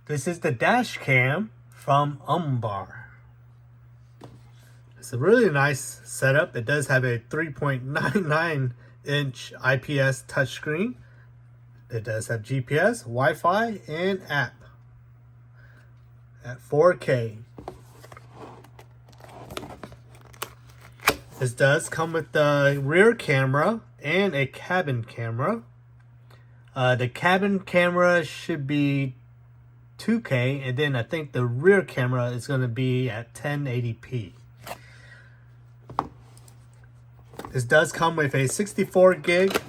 This is the dash cam from OMBAR. It's a really nice setup. It does have a 3.99-inch IPS touchscreen. It does have GPS, Wi-Fi, and app at 4K. This does come with the rear camera and a cabin camera. The cabin camera should be 2K, and then I think the rear camera is going to be at 1080p. This does come with a 64 gig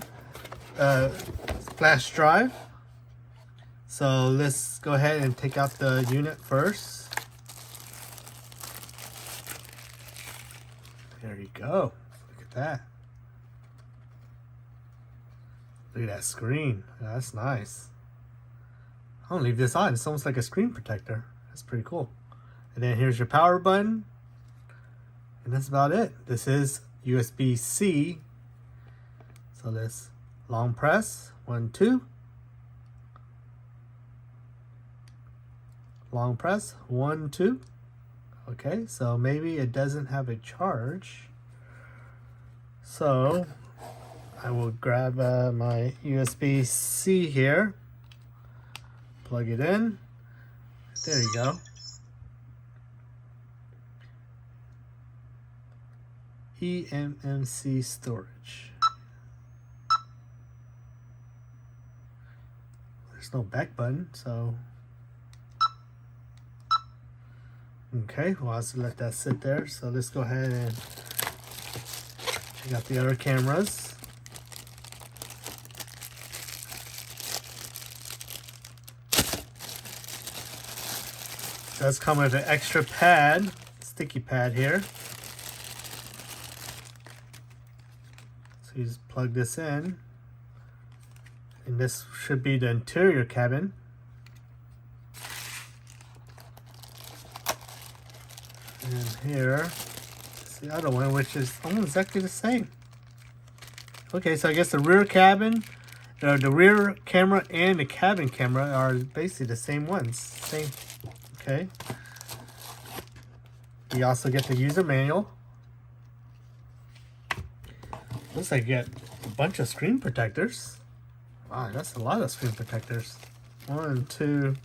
flash drive. So let's go ahead and take out the unit first. There you go. Look at that. Look at that screen. That's nice. I'll leave this on. It's almost like a screen protector. That's pretty cool. And then here's your power button. And that's about it. This is USB-C. So let's long press. 1, 2. Long press. 1, 2. Okay, so maybe it doesn't have a charge. So I will grab my USB-C here, plug it in. There you go. eMMC storage. There's no back button, so okay, well, I'll just let that sit there. So let's go ahead and check out the other cameras. It does come with an extra pad, sticky pad here. So you just plug this in. And this should be the interior cabin. And here is the other one, which is almost exactly the same. Okay, so I guess the rear cabin, the rear camera and the cabin camera are basically the same ones. Same. Okay. You also get the user manual. Looks like you get a bunch of screen protectors. Wow, that's a lot of screen protectors. 1, 2.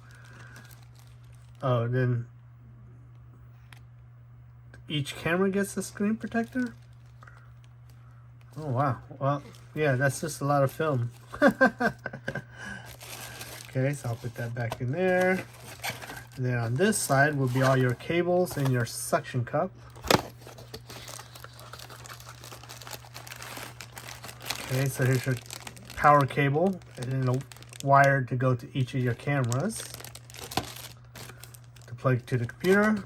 Oh, then each camera gets a screen protector? Oh, wow. Well, yeah, that's just a lot of film. Okay, so I'll put that back in there. And then on this side will be all your cables and your suction cup. Okay, so here's your power cable and then a wire to go to each of your cameras. To plug to the computer.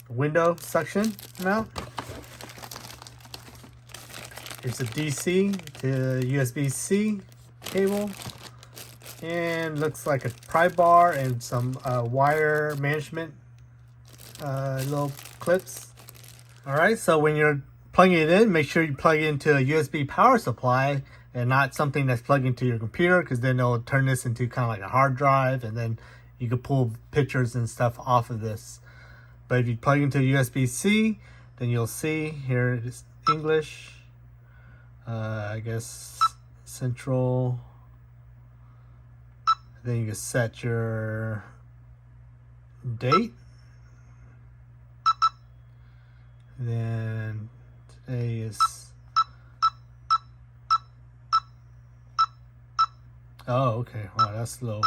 Window suction mount. Here's a DC to USB-C cable. And looks like a pry bar and some wire management little clips. Alright, so when you're plugging it in, make sure you plug it into a USB power supply and not something that's plugged into your computer, because then it'll turn this into kind of like a hard drive, and then you can pull pictures and stuff off of this. But if you plug into USB-C, then you'll see here it is English, I guess Central. Then you can set your date. Then today is, oh, okay, wow, that's low.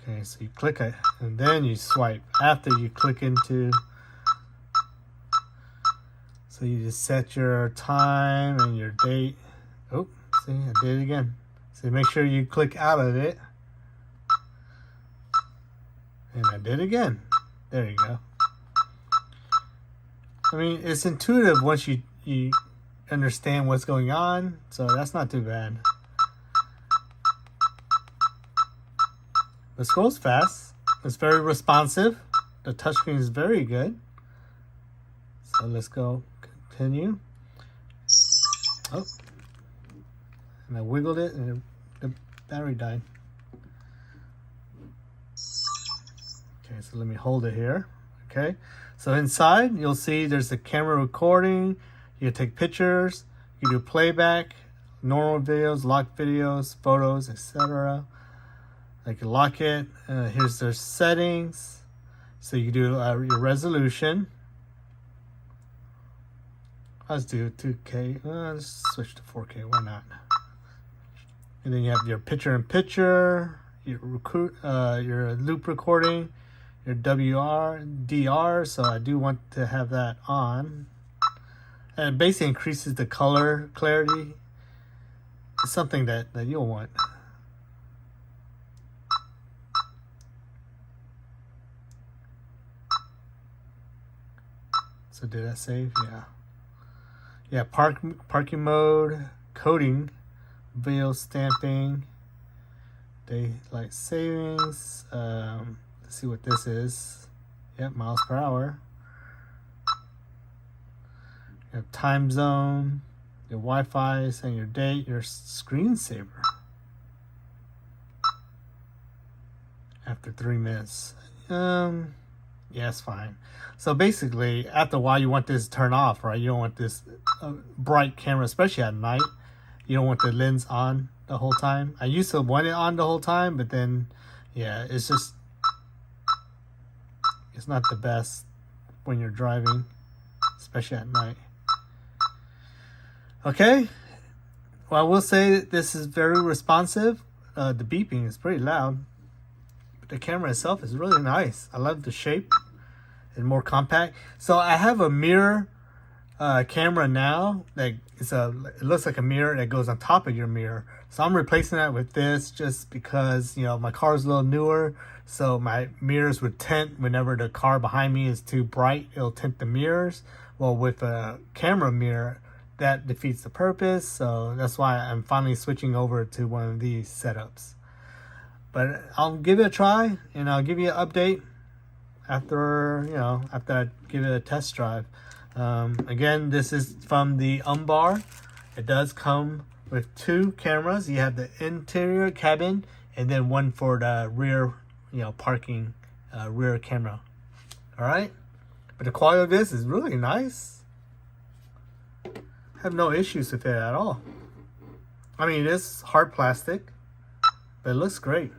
Okay, so you click it and then you swipe after you click into, so you just set your time and your date. Oh, see, I did it again. So make sure you click out of it. And I did it again. There you go. I mean, it's intuitive once you understand what's going on, so that's not too bad. This goes fast. It's very responsive. The touchscreen is very good. So let's go continue. Oh, and I wiggled it and the battery died. Okay, so let me hold it here. Okay, so inside you'll see there's a camera recording. You can take pictures, you do playback, normal videos, lock videos, photos, etc. I can lock it. Here's their settings. So you do your resolution. Let's do 2K. Let's switch to 4K. Why not? And then you have your picture-in-picture, your loop recording, your DR. So I do want to have that on. And it basically increases the color clarity. It's something that you'll want. So did I save? Yeah. Yeah, parking mode, coding, video stamping, daylight savings. Let's see what this is. Yep, miles per hour. You have time zone, your Wi-Fi, saying your date, your screensaver. After 3 minutes. Yeah, it's fine. So basically, after a while, you want this to turn off, right? You don't want this bright camera, especially at night. You don't want the lens on the whole time. I used to want it on the whole time, but then, yeah, it's not the best when you're driving, especially at night. Okay. Well, I will say that this is very responsive. The beeping is pretty loud. But the camera itself is really nice. I love the shape. It's more compact. So I have a mirror camera now. It looks like a mirror that goes on top of your mirror. So I'm replacing that with this just because, you know, my car is a little newer. So my mirrors would tint whenever the car behind me is too bright. It'll tint the mirrors. Well, with a camera mirror, that defeats the purpose. So that's why I'm finally switching over to one of these setups. But I'll give it a try and I'll give you an update after I give it a test drive. Again, this is from the OMBAR. It does come with 2 cameras. You have the interior cabin and then one for the rear, parking rear camera. All right, but the quality of this is really nice. I have no issues with it at all. I mean, it is hard plastic, but it looks great.